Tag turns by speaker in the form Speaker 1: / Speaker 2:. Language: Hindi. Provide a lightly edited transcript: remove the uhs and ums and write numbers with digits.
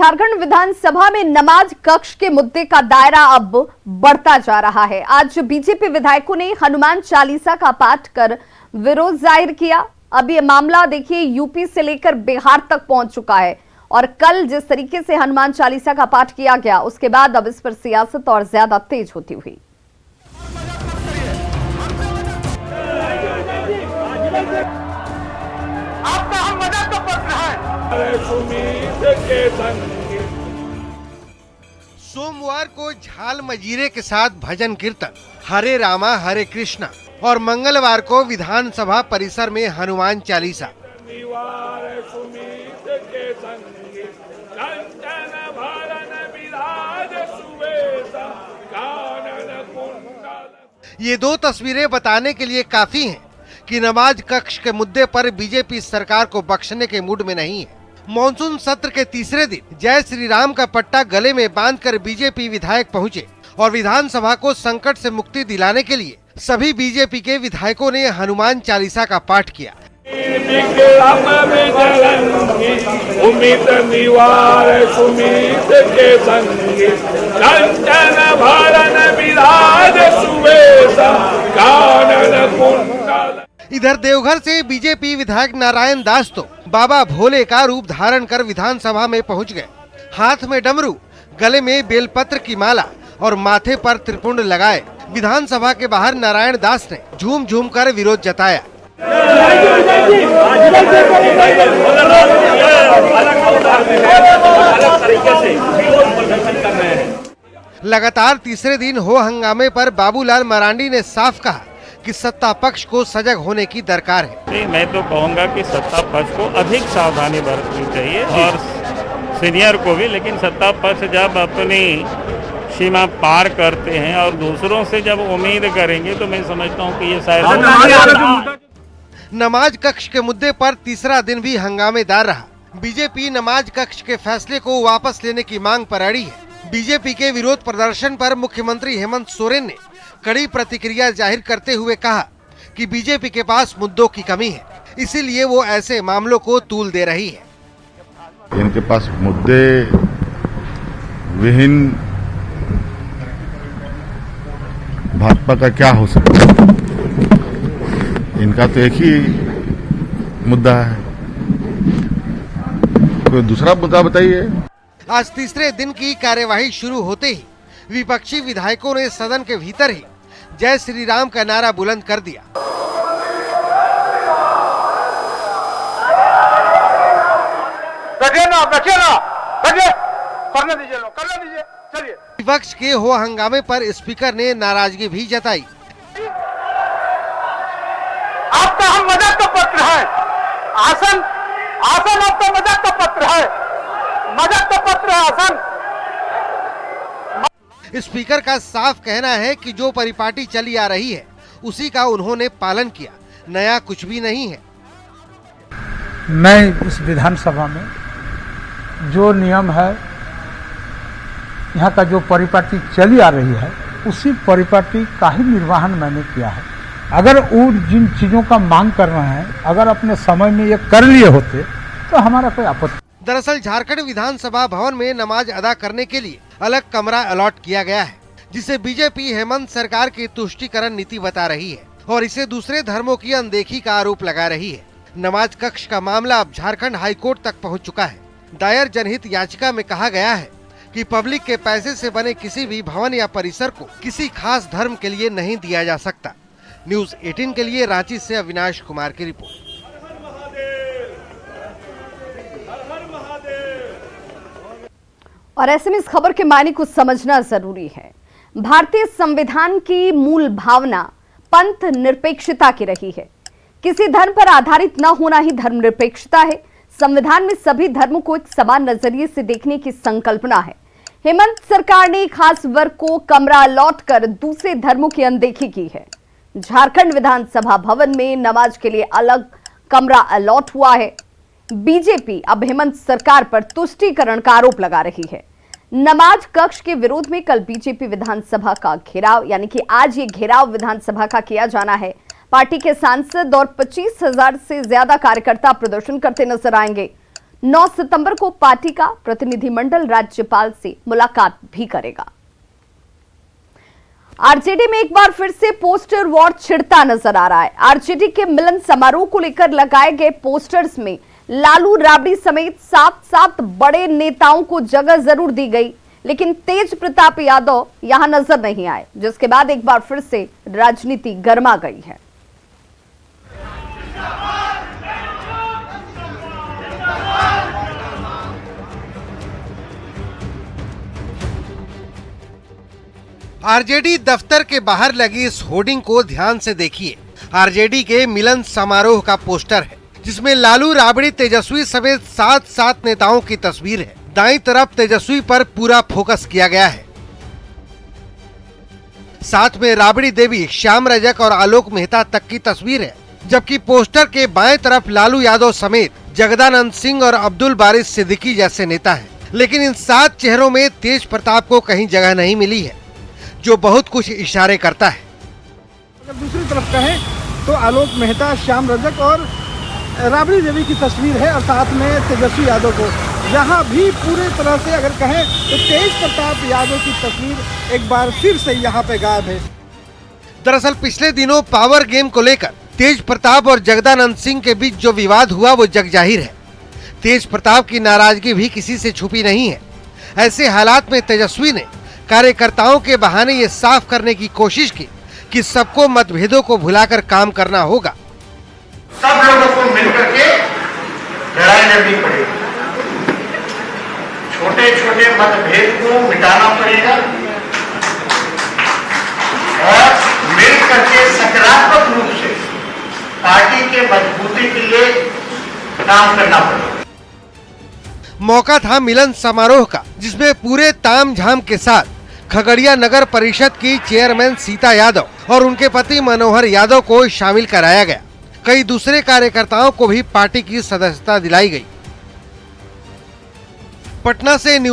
Speaker 1: झारखंड विधानसभा में नमाज कक्ष के मुद्दे का दायरा अब बढ़ता जा रहा है। आज बीजेपी विधायकों ने हनुमान चालीसा का पाठ कर विरोध जाहिर किया। अब ये मामला देखिए यूपी से लेकर बिहार तक पहुंच चुका है और कल जिस तरीके से हनुमान चालीसा का पाठ किया गया उसके बाद अब इस पर सियासत और ज्यादा तेज होती हुई।
Speaker 2: सोमवार को झाल मजीरे के साथ भजन कीर्तन, हरे रामा हरे कृष्णा और मंगलवार को विधानसभा परिसर में हनुमान चालीसा। ये दो तस्वीरें बताने के लिए काफी हैं कि नमाज कक्ष के मुद्दे पर बीजेपी सरकार को बख्शने के मूड में नहीं है। मॉनसून सत्र के तीसरे दिन जय श्री राम का पट्टा गले में बांधकर बीजेपी विधायक पहुंचे और विधानसभा को संकट से मुक्ति दिलाने के लिए सभी बीजेपी के विधायकों ने हनुमान चालीसा का पाठ किया। इधर देवघर से बीजेपी विधायक नारायण दास तो बाबा भोले का रूप धारण कर विधानसभा में पहुंच गए। हाथ में डमरू, गले में बेलपत्र की माला और माथे पर त्रिपुंड लगाए विधानसभा के बाहर नारायण दास ने झूम झूम कर विरोध जताया। लगातार तीसरे दिन हो हंगामे पर बाबूलाल मरांडी ने साफ कहा कि सत्ता पक्ष को सजग होने की दरकार है।
Speaker 3: मैं तो कहूँगा कि सत्ता पक्ष को अधिक सावधानी बरतनी चाहिए और सीनियर को भी, लेकिन सत्ता पक्ष जब अपनी सीमा पार करते हैं और दूसरों से जब उम्मीद करेंगे तो मैं समझता हूँ कि ये शायद।
Speaker 2: नमाज कक्ष के मुद्दे पर तीसरा दिन भी हंगामेदार रहा। बीजेपी नमाज कक्ष के फैसले को वापस लेने की मांग पर अड़ी है। बीजेपी के विरोध प्रदर्शन पर मुख्यमंत्री हेमंत सोरेन ने कड़ी प्रतिक्रिया जाहिर करते हुए कहा कि बीजेपी के पास मुद्दों की कमी है, इसीलिए वो ऐसे मामलों को तूल दे रही है।
Speaker 4: इनके पास मुद्दे विहीन भाजपा का क्या हो सकता है? इनका तो एक ही मुद्दा है, कोई दूसरा मुद्दा बताइए।
Speaker 2: आज तीसरे दिन की कार्यवाही शुरू होते ही विपक्षी विधायकों ने सदन के भीतर ही जय श्री राम का नारा बुलंद कर दिया। विपक्ष के हो हंगामे पर स्पीकर ने नाराजगी भी जताई।
Speaker 5: आपका हम मजाक का पत्र है, आसन आपका मजाक का पत्र है, मजाक का पत्र है आसन।
Speaker 2: स्पीकर का साफ कहना है कि जो परिपाटी चली आ रही है उसी का उन्होंने पालन किया, नया कुछ भी नहीं है।
Speaker 6: मैं इस विधानसभा में जो नियम है, यहाँ का जो परिपाटी चली आ रही है उसी परिपाटी का ही निर्वहन मैंने किया है। अगर वो जिन चीजों का मांग कर रहे हैं अगर अपने समय में ये कर लिए होते तो हमारा कोई आपत्ति।
Speaker 2: दरअसल झारखंड विधानसभा भवन में नमाज अदा करने के लिए अलग कमरा अलॉट किया गया है, जिसे बीजेपी हेमंत सरकार की तुष्टीकरण नीति बता रही है और इसे दूसरे धर्मों की अनदेखी का आरोप लगा रही है। नमाज कक्ष का मामला अब झारखंड हाईकोर्ट तक पहुंच चुका है। दायर जनहित याचिका में कहा गया है कि पब्लिक के पैसे से बने किसी भी भवन या परिसर को किसी खास धर्म के लिए नहीं दिया जा सकता। न्यूज़ 18 के लिए रांची से अविनाश कुमार की रिपोर्ट।
Speaker 1: और ऐसे में इस खबर के मायने को समझना जरूरी है। भारतीय संविधान की मूल भावना पंथ निरपेक्षता की रही है। किसी धर्म पर आधारित न होना ही धर्मनिरपेक्षता है। संविधान में सभी धर्मों को एक समान नजरिए से देखने की संकल्पना है। हेमंत सरकार ने खास वर्ग को कमरा अलॉट कर दूसरे धर्मों की अनदेखी की है। झारखंड विधानसभा भवन में नमाज के लिए अलग कमरा अलॉट हुआ है। बीजेपी अब हेमंत सरकार पर तुष्टीकरण का आरोप लगा रही है। नमाज कक्ष के विरोध में कल बीजेपी विधानसभा का घेराव, यानी कि आज ये घेराव विधानसभा का किया जाना है। पार्टी के सांसद और 25,000 से ज्यादा कार्यकर्ता प्रदर्शन करते नजर आएंगे। 9 सितंबर को पार्टी का प्रतिनिधिमंडल राज्यपाल से मुलाकात भी करेगा। आरजेडी में एक बार फिर से पोस्टर वॉर छिड़ता नजर आ रहा है। आरजेडी के मिलन समारोह को लेकर लगाए गए पोस्टर्स में लालू राबड़ी समेत 7 बड़े नेताओं को जगह जरूर दी गई, लेकिन तेज प्रताप यादव यहां नजर नहीं आए, जिसके बाद एक बार फिर से राजनीति गर्मा गई है।
Speaker 2: आरजेडी दफ्तर के बाहर लगी इस होर्डिंग को ध्यान से देखिए। आरजेडी के मिलन समारोह का पोस्टर है, जिसमें लालू राबड़ी तेजस्वी समेत 7 नेताओं की तस्वीर है। दाईं तरफ तेजस्वी पर पूरा फोकस किया गया है, साथ में राबड़ी देवी, श्याम रजक और आलोक मेहता तक की तस्वीर है, जबकि पोस्टर के बाएं तरफ लालू यादव समेत जगदानंद सिंह और अब्दुल बारिश सिद्दीकी जैसे नेता हैं। लेकिन इन 7 चेहरों में तेज प्रताप को कहीं जगह नहीं मिली है, जो बहुत कुछ इशारे करता है।
Speaker 7: अगर दूसरी तरफ कहें तो आलोक मेहता, श्याम रजक और राबड़ी देवी की तस्वीर है और साथ में तेजस्वी यादव को। यहाँ भी पूरे तरह से अगर कहें तो तेज प्रताप यादव की तस्वीर एक बार फिर से यहाँ पे गायब है।
Speaker 2: दरअसल पिछले दिनों पावर गेम को लेकर तेज प्रताप और जगदानंद सिंह के बीच जो विवाद हुआ वो जगजाहिर है। तेज प्रताप की नाराजगी भी किसी से छुपी नहीं है। ऐसे हालात में तेजस्वी ने कार्यकर्ताओं के बहाने ये साफ करने की कोशिश की कि सबको मतभेदों को भुलाकर काम करना होगा।
Speaker 5: सब लोगों को मिलकर के लड़ाई लड़नी पड़ेगी। छोटे छोटे मतभेद को मिटाना पड़ेगा और मिलकर के सकारात्मक रूप से पार्टी के मजबूती के लिए काम करना पड़ेगा।
Speaker 2: मौका था मिलन समारोह का, जिसमें पूरे तामझाम के साथ खगड़िया नगर परिषद की चेयरमैन सीता यादव और उनके पति मनोहर यादव को शामिल कराया गया। कई दूसरे कार्यकर्ताओं को भी पार्टी की सदस्यता दिलाई गई। पटना से न्यूज